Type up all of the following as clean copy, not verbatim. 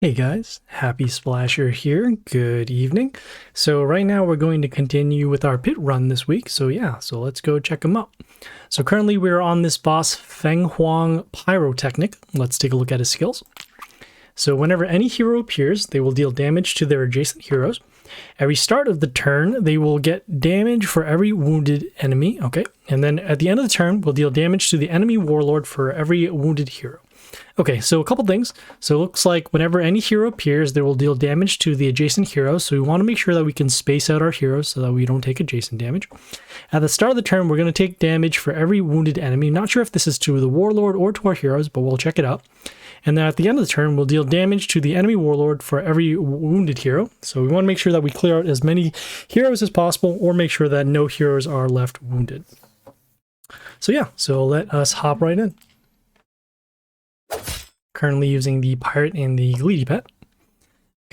Hey guys, Happy Splasher here. Good evening. So right now we're going to continue with our pit run this week. So let's go check them out. So currently we're on this boss Fenghuang Pyrotechnic. Let's take a look at his skills. So whenever any hero appears, they will deal damage to their adjacent heroes. Every start of the turn, they will get damage for every wounded enemy. Okay, and then at the end of the turn, we'll deal damage to the enemy Warlord for every wounded hero. Okay, so a couple things. So it looks like whenever any hero appears, they will deal damage to the adjacent heroes. So we want to make sure that we can space out our heroes so that we don't take adjacent damage. At the start of the turn, we're going to take damage for every wounded enemy. Not sure if this is to the Warlord or to our heroes, but we'll check it out. And then at the end of the turn, we'll deal damage to the enemy Warlord for every wounded hero. So we want to make sure that we clear out as many heroes as possible, or make sure that no heroes are left wounded. So let us hop right in. Currently using the Pirate and the Gleedy Pet.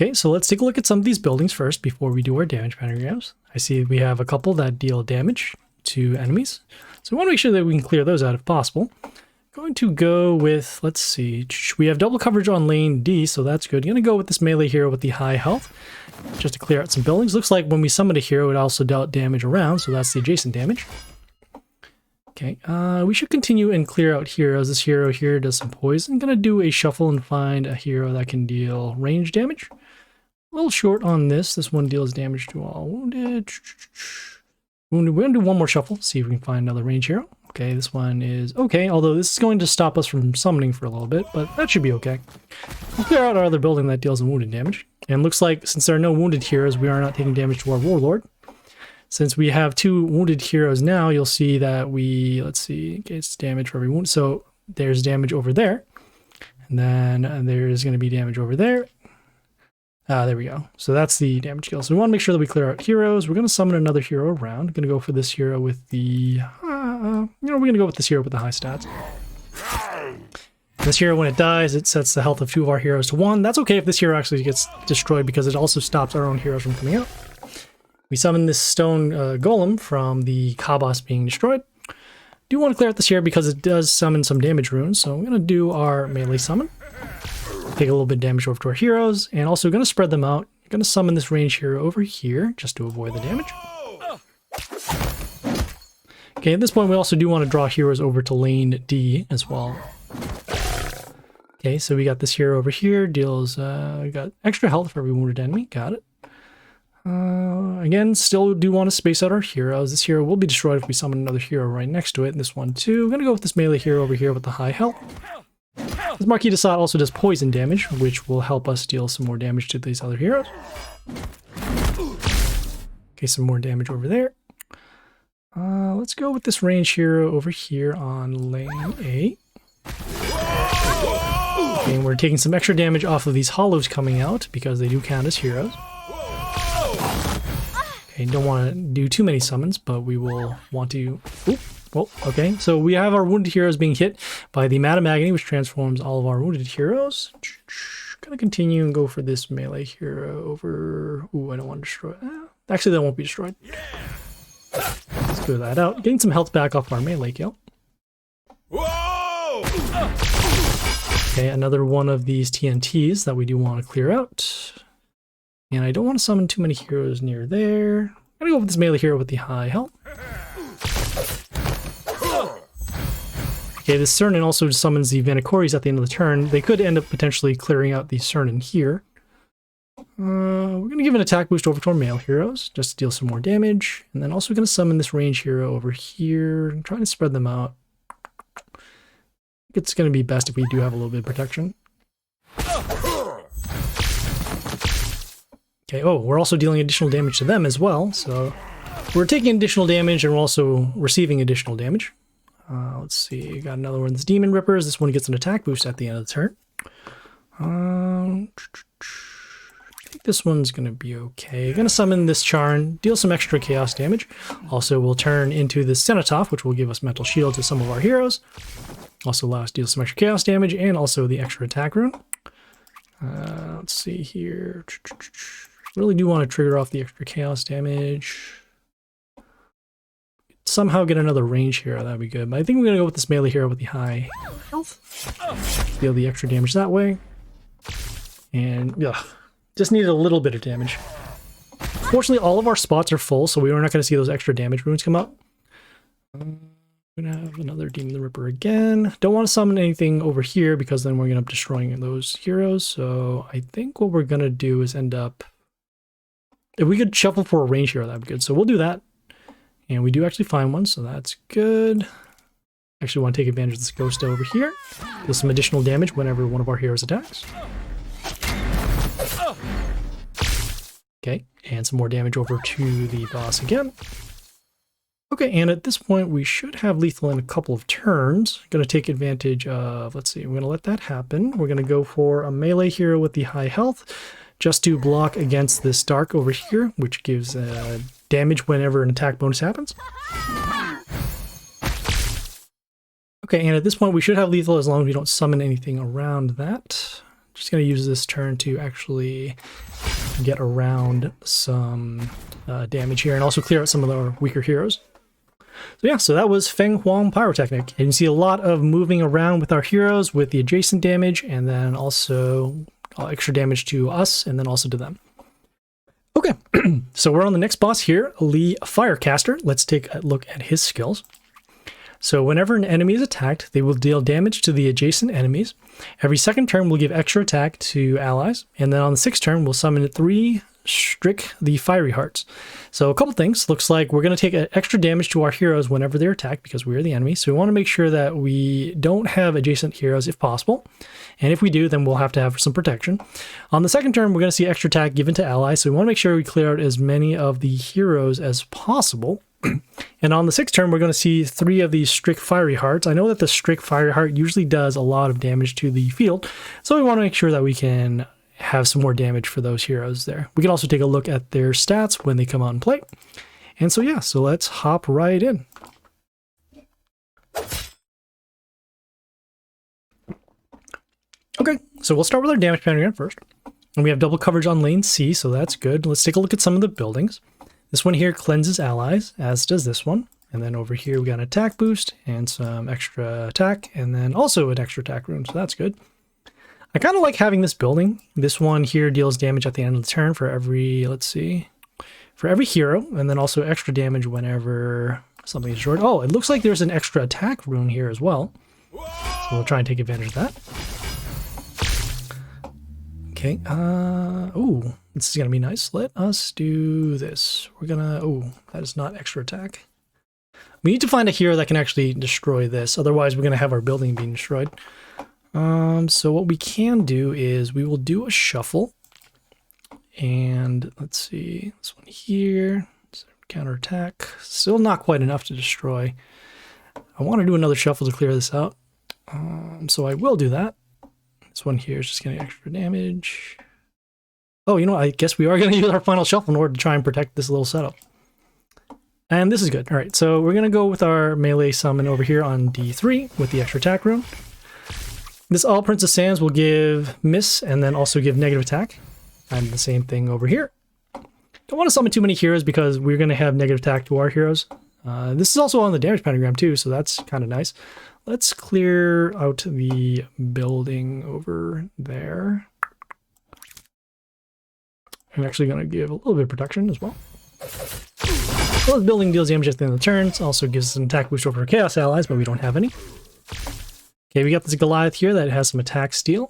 Okay, so let's take a look at some of these buildings first before we do our damage pentagrams. I see we have a couple that deal damage to enemies. So we want to make sure that we can clear those out if possible. Going to go with, let's see, we have double coverage on lane D, so that's good. Going to go with this melee hero with the high health, just to clear out some buildings. Looks like when we summoned a hero, it also dealt damage around, so that's the adjacent damage. Okay, we should continue and clear out heroes. This hero here does some poison. I'm going to do a shuffle and find a hero that can deal range damage. A little short on this. This one deals damage to all wounded. We're going to do one more shuffle, see if we can find another range hero. Okay, this one is okay, although this is going to stop us from summoning for a little bit, but that should be okay. We'll clear out our other building that deals wounded damage. And looks like since there are no wounded heroes, we are not taking damage to our Warlord. Since we have two wounded heroes now, you'll see that let's see, it's damage for every wound. So there's damage over there. And then there's going to be damage over there. There we go. So that's the damage kill. So we want to make sure that we clear out heroes. We're going to summon another hero around. I'm going to go for this hero with the, we're going to go with this hero with the high stats. This hero, when it dies, it sets the health of two of our heroes to 1. That's okay if this hero actually gets destroyed because it also stops our own heroes from coming out. We summon this stone golem from the Kabos being destroyed. Do want to clear out this here because it does summon some damage runes. So I'm going to do our melee summon. Take a little bit of damage over to our heroes, and also going to spread them out. I'm going to summon this range hero over here just to avoid the damage. Okay, at this point we also do want to draw heroes over to lane D as well. Okay, so we got this hero over here, deals, we got extra health for every wounded enemy, got it. Again, still do want to space out our heroes. This hero will be destroyed if we summon another hero right next to it, and this one too. I'm going to go with this melee hero over here with the high health. This Marquis de Sade also does poison damage, which will help us deal some more damage to these other heroes. Okay, some more damage over there. Let's go with this range hero over here on lane A. Okay, and we're taking some extra damage off of these hollows coming out because they do count as heroes. Okay, don't want to do too many summons, but we will want to... Well, okay, so we have our wounded heroes being hit by the Madam Agony, which transforms all of our wounded heroes. Gonna continue and go for this melee hero over... Ooh, I don't want to destroy... Actually, that won't be destroyed. Let's clear that out. Getting some health back off our melee kill. Okay, another one of these TNTs that we do want to clear out. And I don't want to summon too many heroes near there. I'm gonna go with this melee hero with the high health. Okay, this Cernan also summons the Vanacoris at the end of the turn. They could end up potentially clearing out the Cernan here. We're going to give an attack boost over to our male heroes, just to deal some more damage. And then also going to summon this range hero over here, and trying to spread them out. I think it's going to be best if we do have a little bit of protection. Okay, oh, we're also dealing additional damage to them as well. So we're taking additional damage and we're also receiving additional damage. Let's see, got another one of these Demon Rippers. This one gets an attack boost at the end of the turn. I think this one's going to be okay. Going to summon this Charn, deal some extra chaos damage. Also, we'll turn into the Cenotaph, which will give us mental shield to some of our heroes. Also allow us to deal some extra chaos damage and also the extra attack rune. Let's see here. Really do want to trigger off the extra chaos damage. Somehow get another range hero, that'd be good. But I think we're going to go with this melee hero with the high health. Deal the extra damage that way. And yeah, just needed a little bit of damage. Fortunately, all of our spots are full, so we're not going to see those extra damage runes come up. I'm going to have another Demon the Ripper again. Don't want to summon anything over here because then we're going to end up destroying those heroes. So I think what we're going to do is end up... If we could shuffle for a range hero, that'd be good. So we'll do that. And we do actually find one, so that's good. Actually want to take advantage of this ghost over here. Deal some additional damage whenever one of our heroes attacks. Okay, and some more damage over to the boss again. Okay, and at this point we should have lethal in a couple of turns. Going to take advantage of, let's see, we're going to let that happen. We're going to go for a melee hero with the high health, just to block against this dark over here, which gives damage whenever an attack bonus happens. Okay, and at this point we should have lethal as long as we don't summon anything around that. Just going to use this turn to actually get around some damage here and also clear out some of our weaker heroes. So yeah, so that was Fenghuang Pyrotechnic. And you can see a lot of moving around with our heroes with the adjacent damage and then also extra damage to us and then also to them. Okay, so we're on the next boss here, Lee Firecaster. Let's take a look at his skills. So whenever an enemy is attacked, they will deal damage to the adjacent enemies. Every second turn will give extra attack to allies, and then on the sixth turn we'll summon 3 Strik the Fiery Hearts. So a couple things. Looks like we're going to take extra damage to our heroes whenever they're attacked because we're the enemy. So we want to make sure that we don't have adjacent heroes if possible. And if we do, then we'll have to have some protection. On the second turn, we're going to see extra attack given to allies. So we want to make sure we clear out as many of the heroes as possible. And on the sixth turn, we're going to see 3 of these Strik Fiery Hearts. I know that the Strik Fiery Heart usually does a lot of damage to the field, so we want to make sure that we can have some more damage for those heroes there. We can also take a look at their stats when they come on play. And so yeah, so let's hop right in. Okay, so we'll start with our damage pentagram first. And we have double coverage on lane C, so that's good. Let's take a look at some of the buildings. This one here cleanses allies, as does this one. And then over here we got an attack boost and some extra attack, and then also an extra attack rune, so that's good. I kind of like having this building. This one here deals damage at the end of the turn for every, let's see, for every hero, and then also extra damage whenever something is destroyed. Oh, it looks like there's an extra attack rune here as well. So we'll try and take advantage of that. Okay, ooh, this is gonna be nice. Let us do this. We're gonna, oh, that is not extra attack. We need to find a hero that can actually destroy this, otherwise we're gonna have our building being destroyed. So what we can do is we will do a shuffle, and let's see, this one here, counterattack, still not quite enough to destroy. I want to do another shuffle to clear this out, so I will do that. This one here is just getting extra damage. Oh, you know, I guess we are going to use our final shuffle in order to try and protect this little setup. And this is good. All right, so we're going to go with our melee summon over here on D3 with the extra attack rune. This All Princess Sands will give miss and then also give negative attack. And the same thing over here. Don't want to summon too many heroes because we're going to have negative attack to our heroes. This is also on the damage pentagram too, so that's kind of nice. Let's clear out the building over there. I'm actually going to give a little bit of protection as well. Well, the building deals damage at the end of the turn. It also gives us an attack boost over Chaos allies, but we don't have any. Okay, we got this Goliath here that has some attack steal.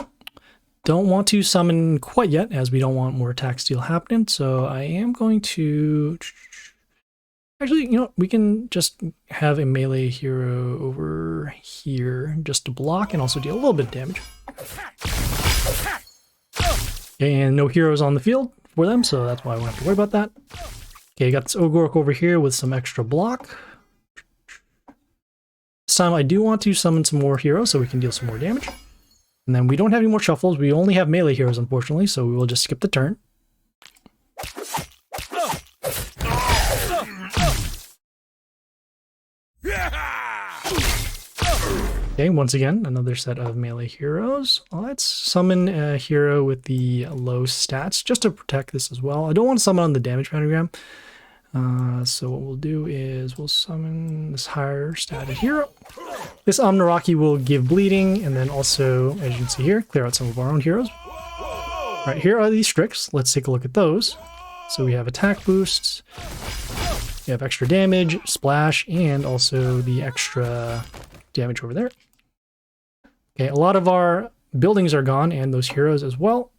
Don't want to summon quite yet, as we don't want more attack steal happening. So I am going to... Actually, you know, we can just have a melee hero over here just to block and also deal a little bit of damage. Okay, and no heroes on the field for them, so that's why I won't have to worry about that. Okay, got this Ogorok over here with some extra block. This time I do want to summon some more heroes so we can deal some more damage. And then we don't have any more shuffles. We only have melee heroes, unfortunately, so we will just skip the turn. Okay, once again, another set of melee heroes. Let's summon a hero with the low stats, just to protect this as well. I don't want to summon on the damage pentagram. So what we'll do is we'll summon this higher statted hero. This Omnaraki will give bleeding, and then also, as you can see here, clear out some of our own heroes. All right, here are these Striks. Let's take a look at those. So we have attack boosts, we have extra damage, splash, and also the extra damage over there. Okay, a lot of our buildings are gone, and those heroes as well.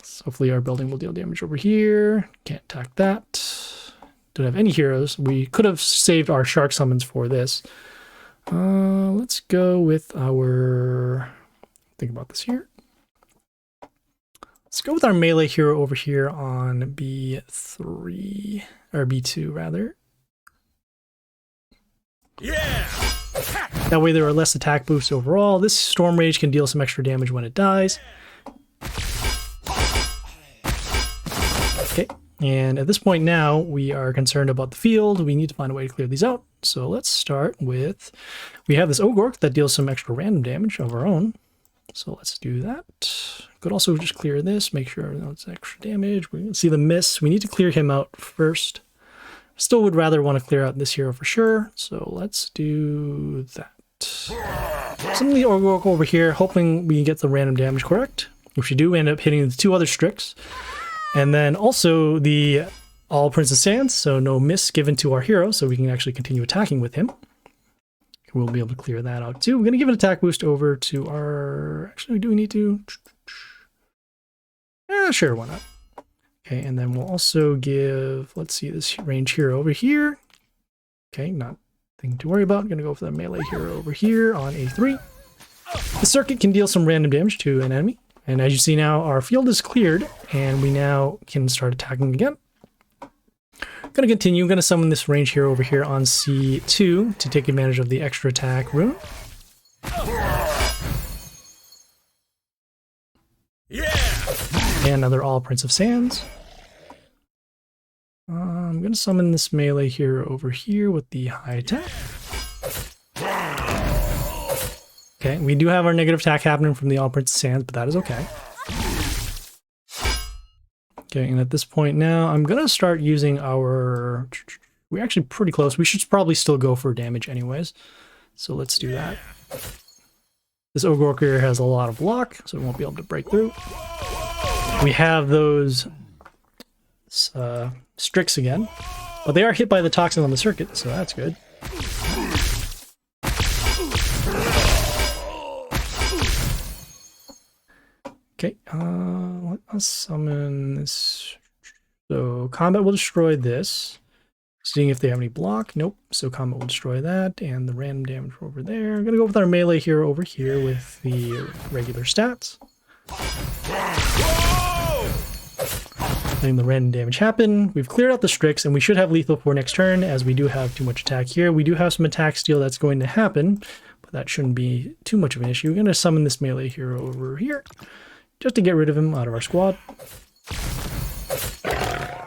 So hopefully our building will deal damage over here. Can't attack that. Don't have any heroes. We could have saved our shark summons for this. Let's go with our... Think about this here. Let's go with our melee hero over here on B3, or B2 rather. Yeah! That way there are less attack boosts overall. This Storm Rage can deal some extra damage when it dies. Okay, and at this point now, we are concerned about the field. We need to find a way to clear these out. So let's start with, we have this Ogork that deals some extra random damage of our own. So let's do that. Could also just clear this, make sure that's extra damage. We can see the miss. We need to clear him out first. Still would rather want to clear out this hero for sure. So let's do that. Some of the Ogork over here, hoping we get the random damage correct. If we do, we end up hitting the 2 other Striks. And then also the All Princess Sands, so no miss given to our hero, so we can actually continue attacking with him. We'll be able to clear that out too. We're going to give an attack boost over to our... Actually, do we need to... Yeah, sure, why not? Okay, and then we'll also give... Let's see, this range hero over here. Okay, nothing to worry about. I'm going to go for the melee hero over here on A3. The circuit can deal some random damage to an enemy. And as you see now, our field is cleared, and we now can start attacking again. I'm going to continue. I'm going to summon this range hero over here on C2 to take advantage of the extra attack rune. Yeah! And another All Prince of Sands. I'm going to summon this melee hero over here with the high attack. Okay, we do have our negative attack happening from the All Prince of Sands, but that is okay. Okay, and at this point now, I'm going to start using our... We're actually pretty close. We should probably still go for damage anyways. So let's do that. This Ogork here has a lot of block, so we won't be able to break through. We have those Striks again, but they are hit by the toxin on the circuit, so that's good. Okay, let us summon this. So combat will destroy this. Seeing if they have any block. Nope. So combat will destroy that, and the random damage over there. I'm gonna go with our melee hero over here with the regular stats. Letting the random damage happen. We've cleared out the Striks, and we should have lethal for next turn, as we do have too much attack here. We do have some attack steal that's going to happen, but that shouldn't be too much of an issue. We're gonna summon this melee hero over here, just to get rid of him out of our squad.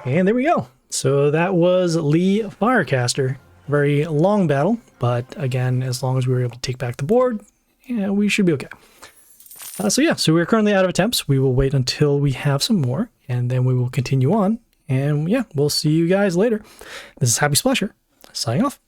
And there we go. So that was Lee Firecaster. Very long battle, but again, as long as we were able to take back the board, yeah, we should be okay. So we're currently out of attempts. We will wait until we have some more, and then we will continue on. And yeah, we'll see you guys later. This is Happy Splasher, signing off.